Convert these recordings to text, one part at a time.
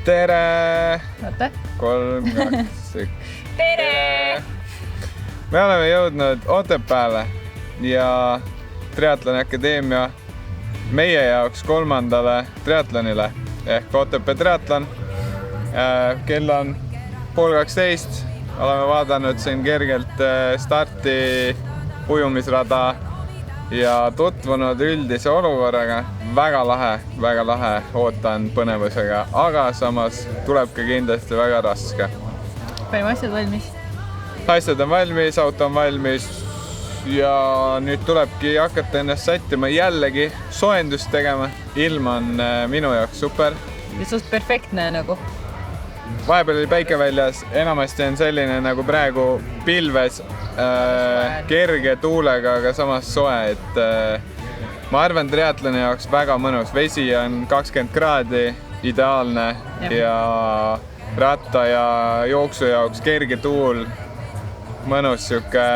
Tere! Oota. 3, 2, 1. Tere! Me oleme jõudnud Otepääle ja Triatloni Akadeemia meie jaoks 3. triatlonile ehk Otepää triatlon. Kell on 11:30. Oleme vaadanud siin kergelt starti ujumisrada ja tutvunud üldise olukorraga. Väga lahe, ootan põnevusega, aga samas tuleb ka kindlasti väga raske. Panime asjad valmis. Asjad on valmis, auto on valmis ja nüüd tulebki hakata ennast sättima jällegi soojendust tegema. Ilm on minu jaoks super. Ja suht perfektne nagu. Vahepeal oli päike väljas, enamasti on selline nagu praegu pilves, kerge tuulega, aga samas soe, et ma arvan triatloni jaoks väga mõnus. Vesi on 20 kraadi, ideaalne ja ratta ja jooksu jaoks kerge tuul, mõnus siuke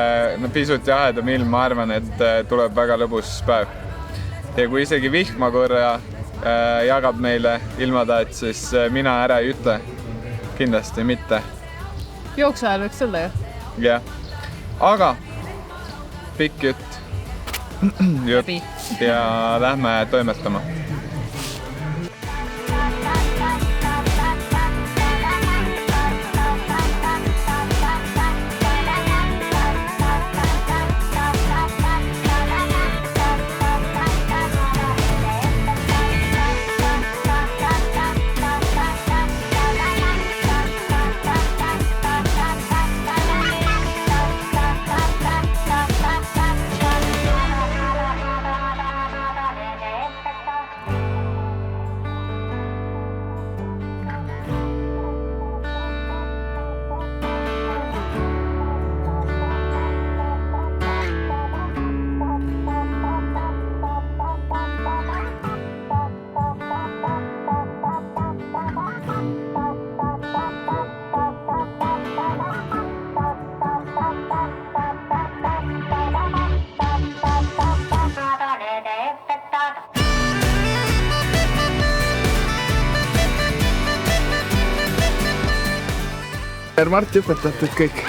pisut jahedam ilm, ma arvan, et tuleb väga lõbus päev. Ja kui isegi vihma korra jagab meile ilmataat, siis mina ära ei ütle. Kindlasti mitte. Jooksu ajal võiks olla ju. Jah. Aga pikk jutt ja lähme toimetama. Marti õpetate kõik.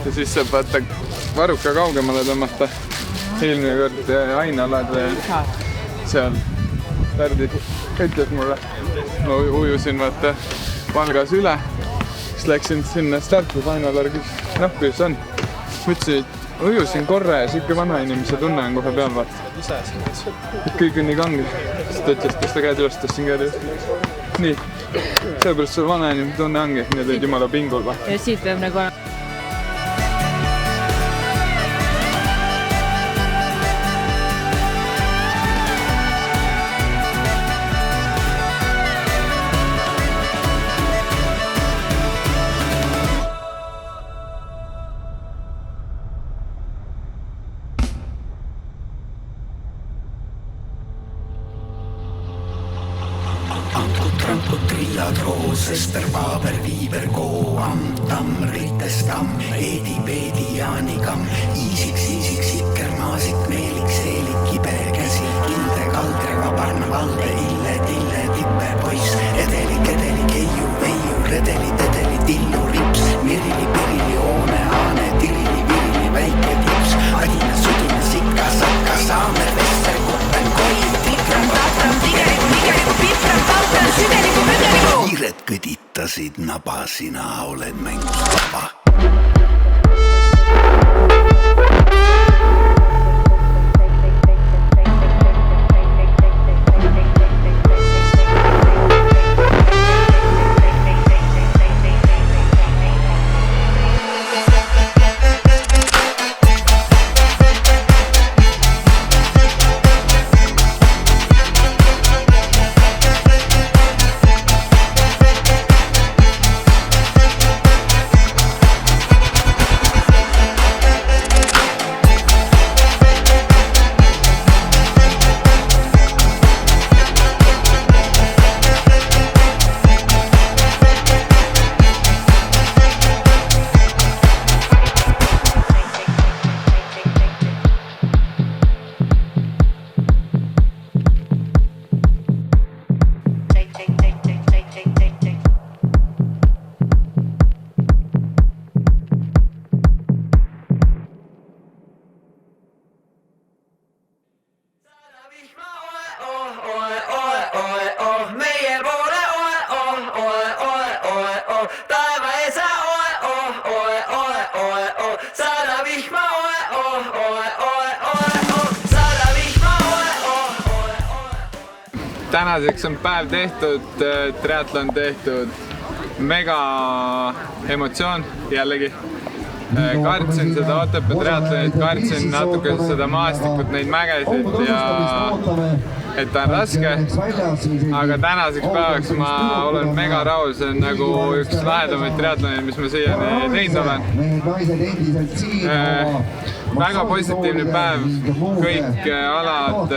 Ja siis saab vaata varuka kaugemale tõmmata. Eelmine kord Ainalad seal Pärdid ütles mulle. Ma ujusin vaata Valgas üle. Siis läksin sinna starti, Ainalar küsis, kuidas on? Mõtlesin, et ujusin korra ja siuke vana inimese tunne on kohe peal vaata. Kõik on nii kange. Siis ta ütles, kas ta käed üles, siin käed üles. Nii, seepärast see vana inimese tunne ongi, need olid jumala pingul va. Ja siit peab nagu Sester, Vaaber, Viiber, Kooam, Tamm, Ritestam, Eedi, Peedi, Jaanikam, Iisik, Sikker, Maasik, Meelik, Seelik, Kibe, Käsi, Kilde, Kaldre, Vabarna, Valde, Ille, Tille, Tippe, Poiss, Edelik, Eiu, Veiu, Redeli, Tedeli, Tillu, Rips, Mirili, Pirili, Oone, Aane, Tirili, Virili, Väike, Tips, Adina, Sudina, Sitka, Sakka, Saamer, Vester, Kuppen, Koi, Tikram, Tatram, Tigeriku, Pipram, Paltan, Südeliku, Mödeliku. Kiiret kõditasid naba, sina oled mängust vaba. tänaseks on päev tehtud, triatlon tehtud, mega emotsioon jällegi. Kartsin seda Otepää triatlonit, kartsin natuke seda maastikut, neid mägesid ja et ta on raske, aga tänaseks päevaks ma olen mega rahul, see on nagu üks lahedamaid triatlonid, mis ma siiani teinud olen. Väga positiivne päev, kõik alad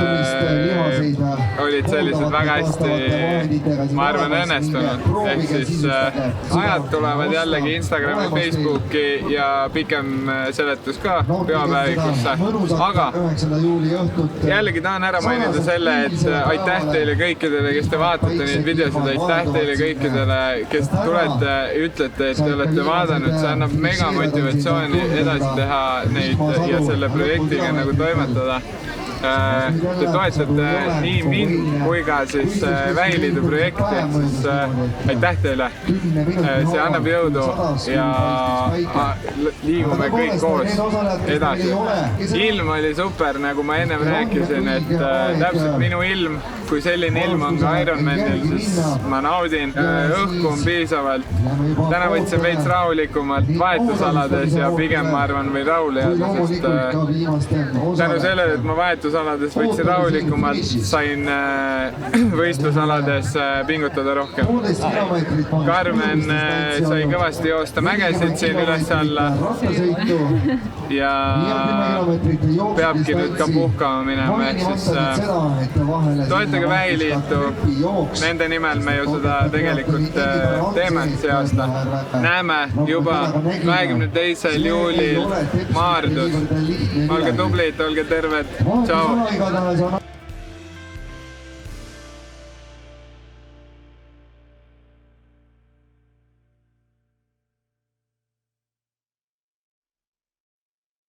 olid sellised väga hästi, ma arvan, õnnestunud. Ehk siis ajad tulevad jällegi Instagrami, Facebooki ja pikem seletus ka peopäevikusse. Aga jällegi tahan ära mainida selle, et aitäh teile kõikidele, kes te vaatate neid videosid, aitäh teile kõikidele, kes tulete ja ütlete, et te olete vaadanud, see annab mega motivatsiooni edasi teha neid ja selle projektiga nagu toimetada. Te toetate nii mind kui ka siis Vähiliidu projekti, siis aitäh teile. See annab jõudu ja liigume kõik koos edasi. Ilm oli super, nagu ma ennem rääkisin, et täpselt minu ilm, kui selline ilm on ka Ironmanil, siis ma naudin, õhku on piisavalt. Täna võtsin veits rahulikumalt vahetusalades ja pigem ma arvan või rahule jääda, sest tänu sellele, et ma vahetusalades võtsin rahulikumalt, sain võistlusalades pingutada rohkem. Karmen sai kõvasti joosta mägesid siin üles alla ja peabki nüüd ka puhkama minema, ehk siis toetage Vähiliitu, nende nimel me ju seda tegelikult teeme see aasta. Näeme juba 22. juulil Maardus. Olge tublid, olge terved, tšau!